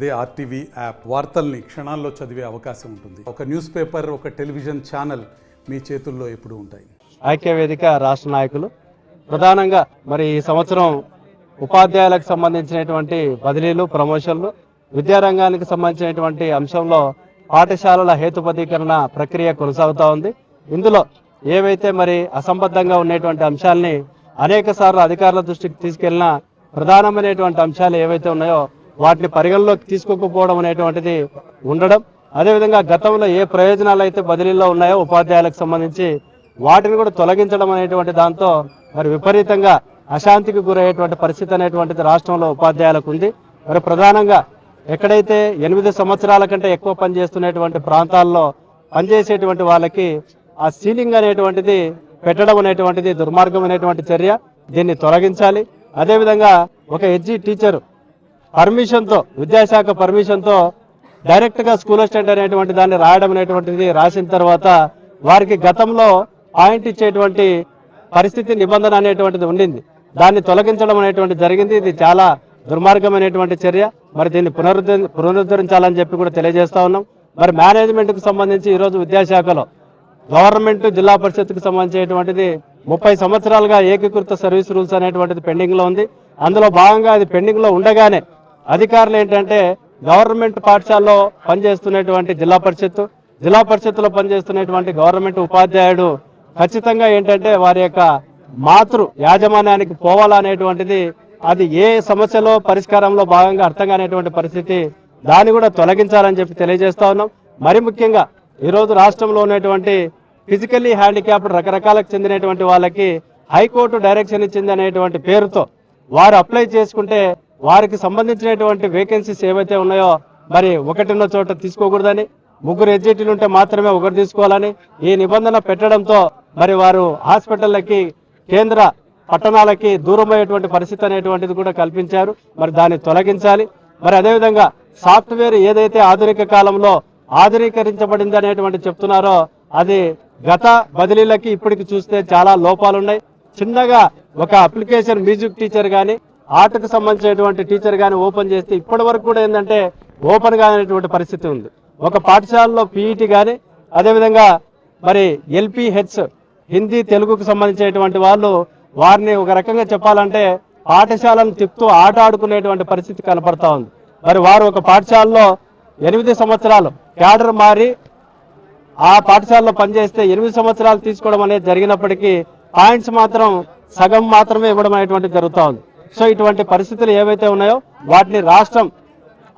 అదే RTV app వార్తల్ని క్షణాల్లో చదివే అవకాశం ఉంటుంది. ఒక న్యూస్ పేపర్, ఒక టెలివిజన్ ఛానల్ మీ చేతుల్లో ఎప్పుడూ ఉంటాయి. ఐక్యవేదిక రాష్ట్ర నాయకులు ప్రధానంగా మరి ఈ సంవత్సరం ఉపాధ్యాయులకు సంబంధించినటువంటి బదిలీలు, ప్రమోషన్లు, విద్యారంగానికి సంబంధించినటువంటి అంశంలో పాఠశాలల హేతుబద్ధీకరణ ప్రక్రియ కొనసాగుతూ ఉంది. ఇందులో ఏవైతే మరి అసంబద్ధంగా ఉన్నటువంటి అంశాలని అనేక సార్లు అధికారుల దృష్టికి తీసుకెళ్లిన ప్రధానమైనటువంటి అంశాలు ఏవైతే ఉన్నాయో వాటిని పరిగణలోకి తీసుకోకపోవడం అనేటువంటిది ఉండడం, అదేవిధంగా గతంలో ఏ ప్రయోజనాలు అయితే బదిలీలో ఉన్నాయో ఉపాధ్యాయులకు సంబంధించి వాటిని కూడా తొలగించడం అనేటువంటి దాంతో మరి విపరీతంగా అశాంతికి గురయ్యేటువంటి పరిస్థితి అనేటువంటిది రాష్ట్రంలో ఉపాధ్యాయులకు ఉంది. మరి ప్రధానంగా ఎక్కడైతే 8 సంవత్సరాల కంటే ఎక్కువ పనిచేస్తున్నటువంటి ప్రాంతాల్లో పనిచేసేటువంటి వాళ్ళకి ఆ సీలింగ్ అనేటువంటిది పెట్టడం అనేటువంటిది దుర్మార్గం అనేటువంటి చర్య. దీన్ని తొలగించాలి. అదేవిధంగా ఒక ఎడ్జీ టీచర్ పర్మిషన్తో, విద్యాశాఖ పర్మిషన్తో డైరెక్ట్ గా స్కూల్ అసిస్టెంట్ అనేటువంటి దాన్ని రాయడం అనేటువంటిది రాసిన తర్వాత వారికి గతంలో పాయింట్ ఇచ్చేటువంటి పరిస్థితి, నిబంధన అనేటువంటిది ఉండింది. దాన్ని తొలగించడం అనేటువంటి జరిగింది. ఇది చాలా దుర్మార్గమైనటువంటి చర్య. మరి దీన్ని పునరుద్ధరించాలని చెప్పి కూడా తెలియజేస్తా ఉన్నాం. మరి మేనేజ్మెంట్ కు సంబంధించి ఈరోజు విద్యాశాఖలో గవర్నమెంట్, జిల్లా పరిషత్కు సంబంధించినటువంటిది 30 సంవత్సరాలుగా ఏకీకృత సర్వీస్ రూల్స్ అనేటువంటిది పెండింగ్ లో ఉంది. అందులో భాగంగా అది పెండింగ్ లో ఉండగానే అధికారులు ఏంటంటే గవర్నమెంట్ పాఠశాలలో పనిచేస్తున్నటువంటి జిల్లా పరిషత్తులో పనిచేస్తున్నటువంటి గవర్నమెంట్ ఉపాధ్యాయుడు ఖచ్చితంగా ఏంటంటే వారి యొక్క మాతృ యాజమాన్యానికి పోవాలనేటువంటిది, అది ఏ సమస్యలో పరిష్కారంలో భాగంగా అర్థం కానిటువంటి పరిస్థితి, దాన్ని కూడా తొలగించాలని చెప్పి తెలియజేస్తా ఉన్నాం. మరి ముఖ్యంగా ఈరోజు రాష్ట్రంలో ఉన్నటువంటి ఫిజికల్లీ హ్యాండిక్యాప్డ్ రకరకాలకు చెందినటువంటి వాళ్ళకి హైకోర్టు డైరెక్షన్ ఇచ్చింది అనేటువంటి పేరుతో వారు అప్లై చేసుకుంటే వారికి సంబంధించినటువంటి వేకెన్సీస్ ఏవైతే ఉన్నాయో మరి ఒకటిన్న చోట తీసుకోకూడదని, 3 ఎడ్జిటీలు ఉంటే మాత్రమే ఒకరు తీసుకోవాలని ఈ నిబంధన పెట్టడంతో మరి వారు హాస్పిటల్లకి, కేంద్ర పట్టణాలకి దూరం అయ్యేటువంటి పరిస్థితి అనేటువంటిది కూడా కల్పించారు. మరి దాన్ని తొలగించాలి. మరి అదేవిధంగా సాఫ్ట్వేర్ ఏదైతే ఆధునిక కాలంలో ఆధునీకరించబడింది అనేటువంటి చెప్తున్నారో అది గత బదిలీలకి ఇప్పటికి చూస్తే చాలా లోపాలున్నాయి. చిన్నగా ఒక అప్లికేషన్ మ్యూజిక్ టీచర్ గాని, ఆర్ట్కు సంబంధించినటువంటి టీచర్ గాని ఓపెన్ చేస్తే ఇప్పటి వరకు కూడా ఏంటంటే ఓపెన్ కానటువంటి పరిస్థితి ఉంది. ఒక పాఠశాలలో పీఈటీ గాని, అదేవిధంగా మరి ఎల్పీ హెడ్స్ హిందీ, తెలుగుకు సంబంధించినటువంటి వాళ్ళు వారిని ఒక రకంగా చెప్పాలంటే పాఠశాలను తిప్పుతూ ఆట ఆడుకునేటువంటి పరిస్థితి కనపడతా ఉంది. మరి వారు ఒక పాఠశాలలో 8 సంవత్సరాలు క్యాడర్ మారి ఆ పాఠశాలలో పనిచేస్తే 8 సంవత్సరాలు తీసుకోవడం అనేది జరిగినప్పటికీ పాయింట్స్ మాత్రం సగం మాత్రమే ఇవ్వడం అనేటువంటిది జరుగుతూ ఉంది. సో ఇటువంటి పరిస్థితులు ఏవైతే ఉన్నాయో వాటిని రాష్ట్రం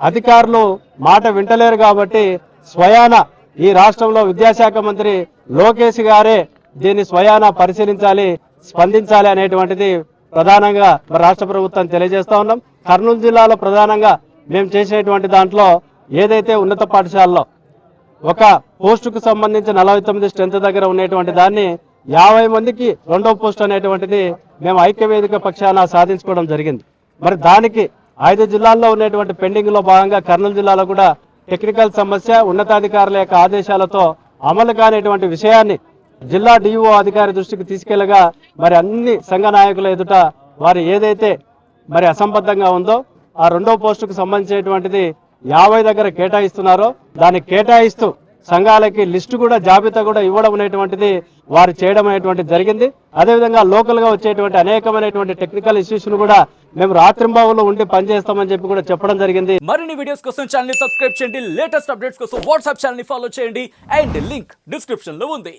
అధికారులు మాట వింటలేరు కాబట్టి స్వయాన ఈ రాష్ట్రంలో విద్యాశాఖ మంత్రి లోకేష్ గారే దీన్ని స్వయాన పరిశీలించాలి, స్పందించాలి అనేటువంటిది ప్రధానంగా రాష్ట్ర ప్రభుత్వం తెలియజేస్తా ఉన్నాం. కర్నూలు జిల్లాలో ప్రధానంగా మేము చేసినటువంటి దాంట్లో ఏదైతే ఉన్నత పాఠశాలలో ఒక పోస్టుకు సంబంధించి 49 స్ట్రెంత్ దగ్గర ఉన్నటువంటి దాన్ని 50 మందికి 2వ పోస్ట్ అనేటువంటిది మేము ఐక్యవేదిక పక్షాన సాధించుకోవడం జరిగింది. మరి దానికి 5 జిల్లాల్లో ఉన్నటువంటి పెండింగ్ లో భాగంగా కర్నూలు జిల్లాలో కూడా టెక్నికల్ సమస్య, ఉన్నతాధికారుల యొక్క ఆదేశాలతో అమలు కానిటువంటి విషయాన్ని జిల్లా డిఓ అధికారి దృష్టికి తీసుకెళ్లగా మరి అన్ని సంఘ నాయకుల ఎదుట వారు ఏదైతే మరి అసంబద్ధంగా ఉందో ఆ 2వ పోస్టుకు సంబంధించినటువంటిది 50 దగ్గర కేటాయిస్తున్నారో దాన్ని కేటాయిస్తూ సంఘాలకి లిస్టు కూడా, జాబితా కూడా ఇవ్వడం అనేటువంటిది వారు చేయడం అనేటువంటిది జరిగింది. అదేవిధంగా లోకల్ గా వచ్చేటువంటి అనేకమైనటువంటి టెక్నికల్ ఇష్యూస్ ను కూడా మేము రాత్రింబావులో ఉండి పనిచేస్తామని చెప్పి కూడా చెప్పడం జరిగింది. మరిన్ని వీడియోస్ కోసం ఛానల్ ని సబ్స్క్రైబ్ చేయండి, లేటెస్ట్ అప్డేట్స్ కోసం వాట్సాప్ ఛానల్ ని ఫాలో చేయండి అండ్ లింక్ డిస్క్రిప్షన్ లో ఉంది.